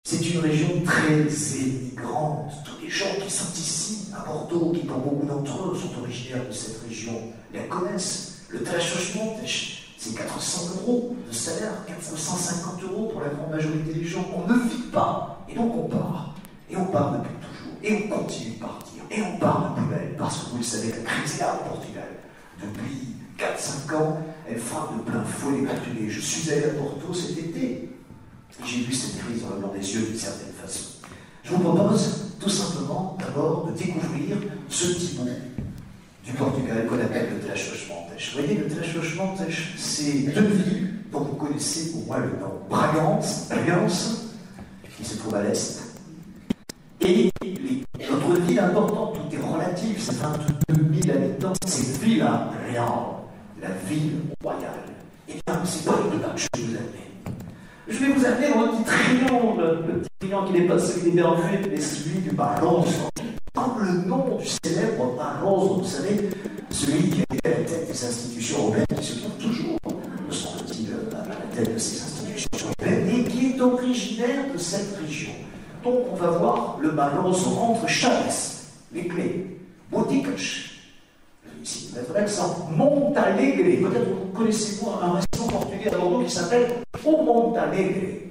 C'est une région très émigrante. Tous les gens qui sont ici, à Bordeaux, qui pour beaucoup d'entre eux sont originaires de cette région, la connaissent. Le Tlachochmontes, c'est 400 € de salaire, 450 € pour la grande majorité des gens. On ne vit pas. Et donc on part. Et on part depuis toujours. Et on continue de partir. Et on part de plus belle. Parce que vous le savez, la crise est là au Portugal. Depuis 4-5 ans, elle frappe de plein fouet les Portugais. Je suis allé à Porto cet été. J'ai vu cette crise dans le blanc des yeux d'une certaine façon. Je vous propose tout simplement d'abord de découvrir ce petit bout du Portugal qu'on appelle le Tlachochmontes. Vous voyez, le Tlachochmontes, c'est deux villes dont vous connaissez au moins le nom. Bragança, qui se trouve à l'est, et notre ville importante, tout est relatif, c'est 22 000 habitants, c'est Vila Real, la ville royale. Eh bien, c'est pas là que je vais vous amener. Je vais vous amener dans un petit triangle, le petit triangle qui n'est pas celui des Bermudes, mais celui du Barroso. Comme le nom du célèbre Barroso, vous savez, celui qui était à la tête des institutions européennes, qui se trouve toujours, me semble-t-il, à la tête de ces institutions européennes, et qui est originaire de cette région. Donc on va voir le Barroso entre Chaves, les clés, Boticas, ici, mettre l'accent, Montalegre, peut-être vous connaissez-vous un restaurant portugais à Bordeaux qui s'appelle O Montalegre.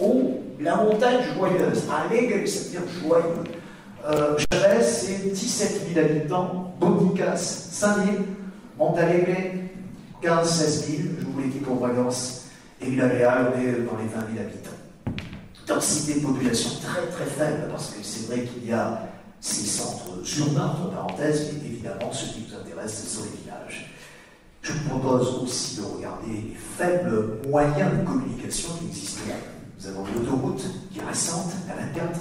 Oh, la montagne joyeuse. Alegre, ça veut dire joyeux. Chaves, c'est 17 000 habitants. Boticas, 5 000. Montalegre, 15-16 000. Je vous l'ai dit pour Bragança. Et Vila-Real, on est dans les 20 000 habitants. Densité de population très très faible, parce que c'est vrai qu'il y a ces centres urbains, entre parenthèses, mais évidemment, ce qui nous intéresse, ce sont les villages. Je vous propose aussi de regarder les faibles moyens de communication qui existent là. Nous avons l'autoroute qui est récente, la 24,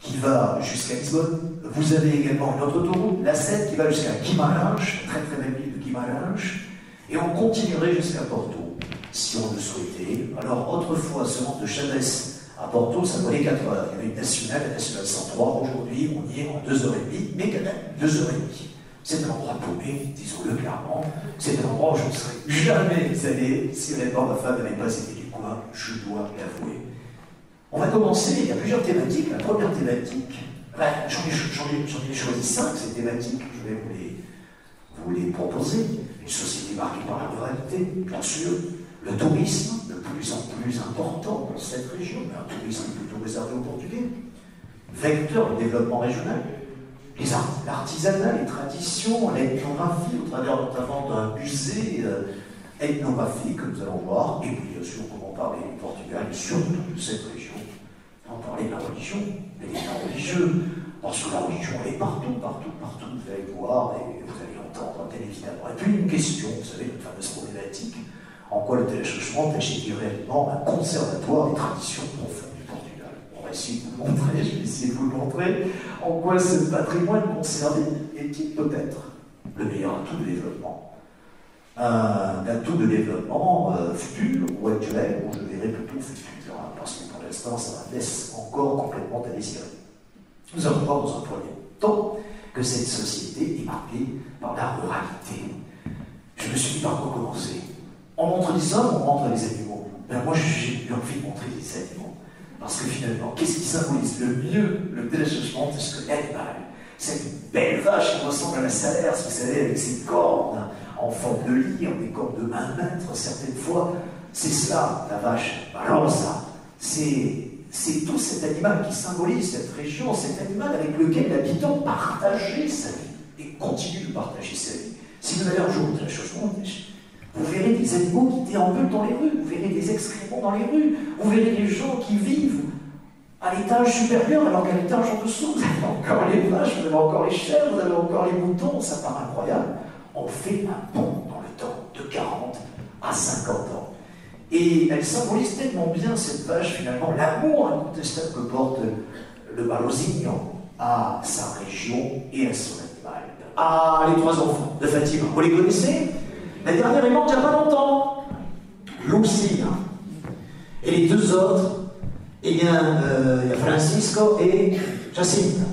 qui va jusqu'à Lisbonne. Vous avez également une autre autoroute, la 7, qui va jusqu'à Guimarães, très très belle ville de Guimarães, et on continuerait jusqu'à Porto, si on le souhaitait. Alors, autrefois, ce manque de Chaves à Porto, ça prenait 4 heures. Il y avait une nationale, la nationale 103. Aujourd'hui, on y est en 2h30, mais quand même 2h30. C'est un endroit paumé, disons-le clairement. C'est un endroit où je ne serais jamais allé si honnêtement ma femme n'avait pas été du coin, je dois l'avouer. On va commencer, il y a plusieurs thématiques. La première thématique, j'en ai choisi 5, ces thématiques, je vais vous les proposer. Une société marquée par la ruralité, bien sûr. Le tourisme, de plus en plus important dans cette région, mais un tourisme plutôt réservé aux Portugais. Vecteur de développement régional. L'artisanat, les traditions, l'ethnographie, au travers notamment d'un musée ethnographique que nous allons voir, et puis bien sûr, comment parler du Portugal, surtout de cette région. On parlait de la religion, mais des liens religieux, parce que la religion, elle est partout, vous allez voir, et vous allez l'entendre, bien évidemment. Et puis une question, vous savez, une fameuse problématique, en quoi le Tlachochmontes est réellement un conservatoire des traditions profondes du Portugal. On va essayer de vous le montrer, je vais essayer de vous le montrer, en quoi ce patrimoine conservé est-il peut-être le meilleur atout de développement. Un atout de développement futur ou actuel, ou je verrai plutôt futur, hein, parce que pour l'instant, ça laisse encore complètement à désirer. Nous allons voir dans un premier temps que cette société est marquée par la ruralité. Je me suis dit par quoi commencer. On montre les hommes, on montre les animaux. Ben moi, j'ai eu envie de montrer les animaux. Parce que finalement, qu'est-ce qui symbolise le mieux le Tlachochmontes que l'animal? Cette belle vache qui ressemble à la Salers, vous savez, avec ses cornes en forme de lyre, des cornes de 1 mètre, certaines fois. C'est cela, la vache Barossa. C'est tout cet animal qui symbolise cette région, cet animal avec lequel l'habitant partageait sa vie et continue de partager sa vie. Si vous allez un jour au Tlachochmontes, vous verrez des animaux qui déambulent dans les rues, vous verrez des excréments dans les rues, vous verrez des gens qui vivent à l'étage supérieur alors qu'à l'étage en dessous, vous avez encore les vaches, vous avez encore les chèvres, vous avez encore les moutons, ça paraît incroyable. On fait un bond dans le temps, de 40 à 50 ans. Et elle symbolise tellement bien, cette vache, finalement, l'amour incontestable que porte le Barrosinho à sa région et à son animal. Ah, les 3 enfants de Fatima, vous les connaissez? La dernière est morte il n'y a pas longtemps. Lucia. Et les 2 autres, eh bien, il y a Francisco et Jacinta.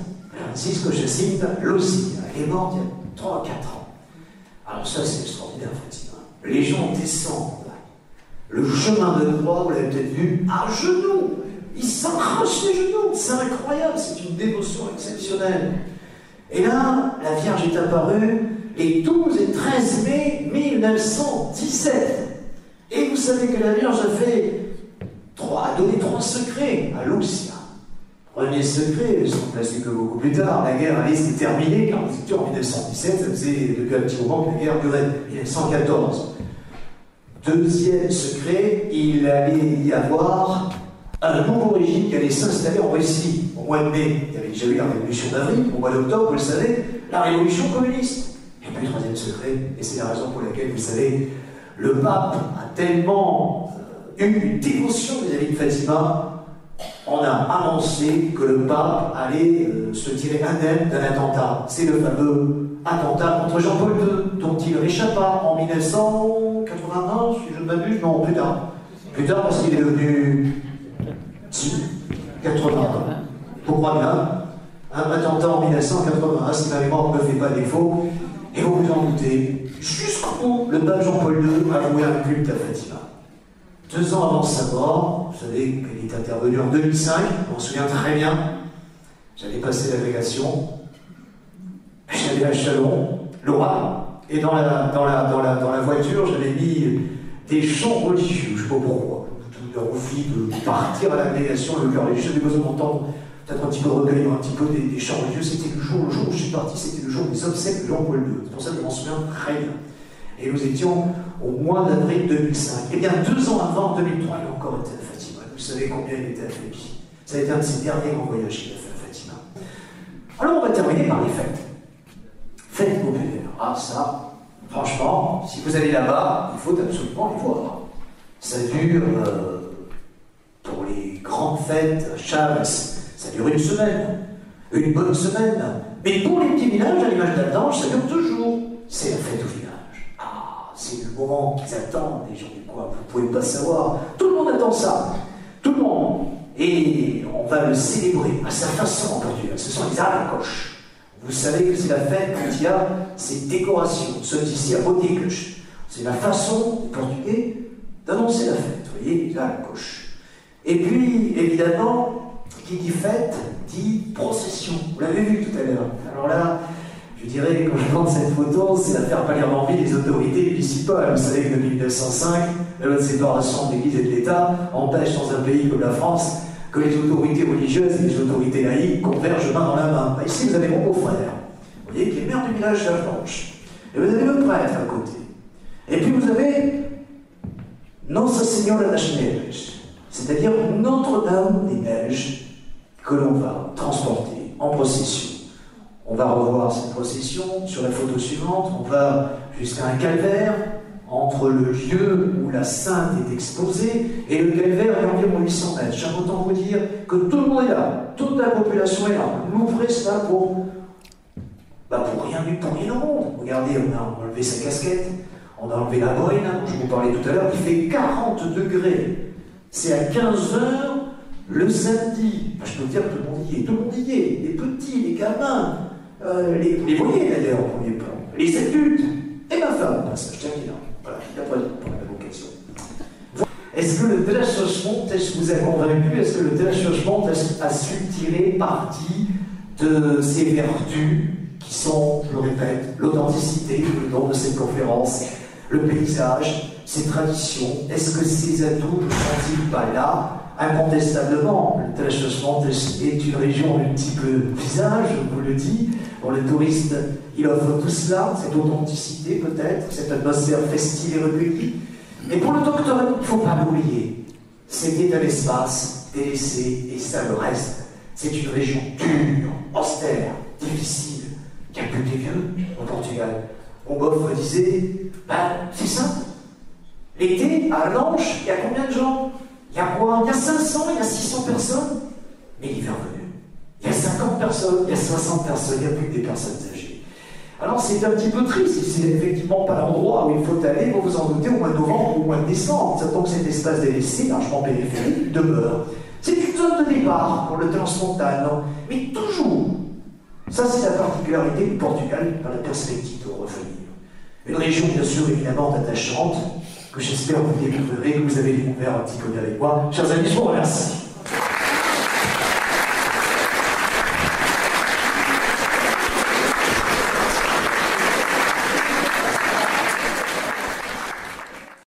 Francisco, Jacinta, Lucia. Elle est morte il y a 3 à 4 ans. Alors ça, c'est extraordinaire, Fatima. Les gens descendent le chemin de croix, vous l'avez peut-être vu, à genoux. Ils s'encrochent les genoux, c'est incroyable, c'est une dévotion exceptionnelle. Et là, la Vierge est apparue les 12 et 13 mai 1917. Et vous savez que la Vierge a donné 3 secrets à Lucia. Premier secret, ils sont placés que beaucoup plus tard, la guerre allait se terminer, car vous étiez en 1917, ça faisait depuis un petit moment que la guerre durait, 1914. Deuxième secret, il allait y avoir un nouveau régime qui allait s'installer en Russie. Au mois de mai, il y avait déjà eu la révolution d'avril, au mois d'octobre, vous le savez, la révolution communiste. Et puis, troisième secret, et c'est la raison pour laquelle, vous savez, le pape a tellement eu une dévotion vis-à-vis de Fatima. On a annoncé que le pape allait se tirer indemne d'un attentat. C'est le fameux attentat contre Jean-Paul II, dont il réchappa en 1981, si je ne m'abuse, non, plus tard. Plus tard, parce qu'il est devenu 80. Pourquoi bien un attentat en 1981, si ma mémoire ne me fait pas défaut, et vous vous en doutez, jusqu'où le pape Jean-Paul II a voué un culte à Fatima. 2 ans avant sa mort, vous savez qu'elle est intervenue en 2005, on se souvient très bien, j'avais passé l'agrégation, j'allais à Chalon, Laura, et dans la voiture, j'avais mis des chants religieux, je ne sais pas pourquoi, j'ai envie de partir à l'agrégation, le cœur léger, j'avais besoin d'entendre peut-être un petit peu de recueil, un petit peu des chants religieux, c'était le jour où je suis parti, c'était le jour des obsèques de Jean-Paul II, c'est pour ça que je m'en souviens très bien. Et nous étions au mois d'avril 2005. Et bien 2 ans avant, en 2003, il a encore été à Fatima. Vous savez combien il était affaibli. Ça a été un de ses derniers grands voyages qu'il a fait à Fatima. Alors on va terminer par les fêtes. Fêtes populaires. Ah ça, franchement, si vous allez là-bas, il faut absolument les voir. Ça dure, pour les grandes fêtes, Chaves, ça dure une semaine. Une bonne semaine. Mais pour les petits villages, à l'image d'Aldange, ça dure 2 jours. C'est la fête au village. C'est le moment qu'ils attendent, les gens du coin, vous ne pouvez pas savoir. Tout le monde attend ça. Tout le monde. Et on va le célébrer à sa façon en Portugal. Ce sont les aracoches. Vous savez que c'est la fête quand il y a ces décorations. Nous sommes ici à Boticos. C'est la façon des Portugais d'annoncer la fête. Vous voyez, les aracoches. Et puis, évidemment, qui dit fête, dit procession. Vous l'avez vu tout à l'heure. Alors là, je dirais, quand je montre cette photo, c'est à faire pâlir l'envie des autorités municipales. Vous savez que depuis 1905, la loi de séparation de l'Église et de l'État empêche dans un pays comme la France que les autorités religieuses et les autorités laïques convergent main dans la main. Ici, vous avez mon beau-frère, vous voyez, qui est maire du village de la Blanche. Et vous avez le prêtre à côté. Et puis vous avez Nossa Senhora das Neves, c'est-à-dire Notre-Dame des Neiges, que l'on va transporter en procession. On va revoir cette procession sur la photo suivante. On va jusqu'à un calvaire entre le lieu où la sainte est exposée et le calvaire est environ 800 mètres. J'aime autant vous dire que tout le monde est là, toute la population est là. L'ouvrez cela pour rien au monde. Regardez, on a enlevé sa casquette, on a enlevé la boîte dont je vous parlais tout à l'heure, qui fait 40 degrés. C'est à 15 heures le samedi. Je peux vous dire que tout le monde y est. Tout le monde y est. Les petits, les gamins. Les voyez d'ailleurs au premier plan, les adultes, et ma femme, ça je tiens bien. Voilà, il n'y a pas de pour la vocation. Est-ce que le Trás-os Montes vous a convaincu? Est-ce que le Trás-os Montes a su tirer parti de ses vertus qui sont, je le répète, l'authenticité, le nom de cette conférence, le paysage, ses traditions? Est-ce que ces atouts ne sont-ils pas là? Incontestablement, le Trás-os Montes est une région multiple visages, je vous le dis. Pour le touriste, il offre tout cela, cette authenticité peut-être, cette atmosphère festive et recueillie. Mais pour le doctorat, il ne faut pas l'oublier. C'était un espace délaissé, et ça le reste. C'est une région dure, austère, difficile. Il n'y a plus des vieux au Portugal. Mon bof me disait, c'est simple. L'été, à Lange, il y a combien de gens? Il y a quoi? Il y a 500, il y a 600 personnes. Mais l'hiver venu, il y a 50 personnes, il y a 60 personnes, il n'y a plus que des personnes âgées. Alors c'est un petit peu triste, c'est effectivement pas l'endroit où il faut aller, vous vous en doutez, au mois de novembre ou au mois de décembre. Donc cet espace délaissé, largement périphérique, demeure. C'est une zone de départ pour le transmontagne, mais toujours. Ça c'est la particularité du Portugal dans la perspective de revenir. Une région bien sûr évidemment attachante, que j'espère que vous découvrirez, que vous avez découvert un petit peu avec moi. Chers amis, je vous remercie.